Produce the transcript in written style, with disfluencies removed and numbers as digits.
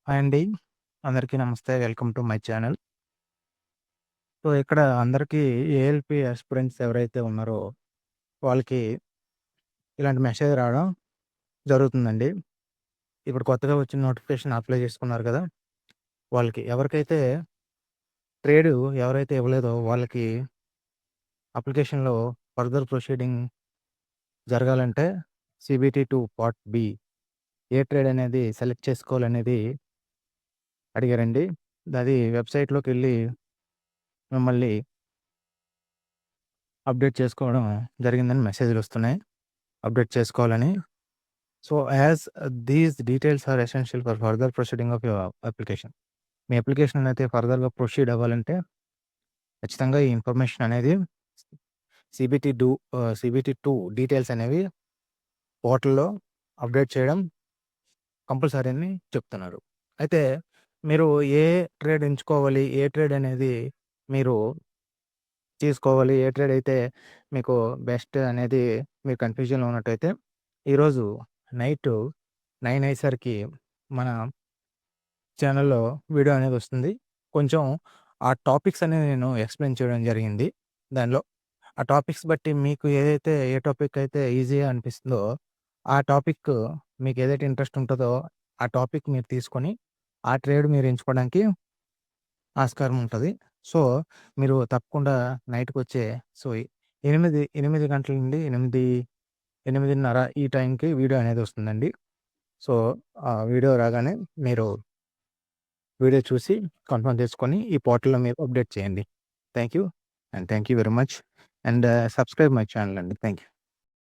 Hi అండి. అందరికీ నమస్తే. Welcome to my channel. So, ఇక్కడ అందరికీ ఏఎల్‌పీ యాస్పిరెంట్స్ ఎవరైతే ఉన్నారో, వాళ్ళకి ఇలాంటి మెసేజ్ రావడం జరుగుతుందండి. ఇప్పుడు కొత్తగా వచ్చిన నోటిఫికేషన్ అప్లై చేసుకున్నారు కదా! వాళ్ళకి ఎవరికైతే ట్రేడ్ ఎవరైతే ఇవ్వలేదో వాళ్ళకి అప్లికేషన్‌లో ఫర్దర్ ప్రొసీడింగ్ జరగాలంటే సీబీటీ-2 పార్ట్ బి ఏ ట్రేడ్ అనేది సెలెక్ట్ చేసుకోవాలనేది అడిగారండి. అది వెబ్‌సైట్‌లోకెళ్ళి మిమ్మల్ని అప్డేట్ చేసుకోవడం జరిగిందని మెసేజ్‌లొస్తున్నాయి. అప్డేట్ చేసుకోవాలని. So, as these details are essential for further proceeding of your application. మీ అప్లికేషన్ అయితే ఫర్దర్‌గా ప్రొసీడ్ అవ్వాలంటే ఖచ్చితంగా ఈ ఇన్ఫర్మేషన్ అనేది సీబీటీ-2 డీటెయిల్స్ అనేవి పోర్టల్‌లో అప్డేట్ చేయడం కంపల్సరీ అని చెప్తున్నారు. అయితే మీరు ఏ ట్రేడ్ ఎంచుకోవాలి? ఏ ట్రేడ్ అనేది మీరు తీసుకోవాలి? ఏ ట్రేడ్ అయితే మీకు బెస్ట్ అనేది మీరు కన్‌ఫ్యూజన్‌లో ఉన్నట్టయితే ఈరోజు నైటు 9 అయ్యేసరికి మన ఛానల్‌లో వీడియో అనేది వస్తుంది. కొంచెం ఆ టాపిక్స్ అనేవి నేను ఎక్స్‌ప్లెయిన్ చేయడం జరిగింది. దానిలో ఆ టాపిక్స్ బట్టి మీకు ఏదైతే ఏ టాపిక్ అయితే ఈజీగా అనిపిస్తుందో, ఆ టాపిక్ మీకు ఏదైతే ఇంట్రెస్ట్ ఉంటదో, ఆ టాపిక్ మీరు తీసుకొని, ఆ ట్రేడ్ మీరు ఎంచుకోవడానికి ఆస్కారం ఉంటది. సో, మీరు తప్పకుండా నైట్‌కొచ్చే సో, 8 గంటల నుండి 8:30 ఈ టైంకి వీడియో అనేది వస్తుందండి. సో, ఆ వీడియో రాగానే మీరు వీడియో చూసి కన్ఫర్మ్ చేసుకొని ఈ పోర్టల్‌లో మీరు అప్డేట్ చేయండి. Thank you. Thank you very much. Subscribe my channel అండి. Thank you.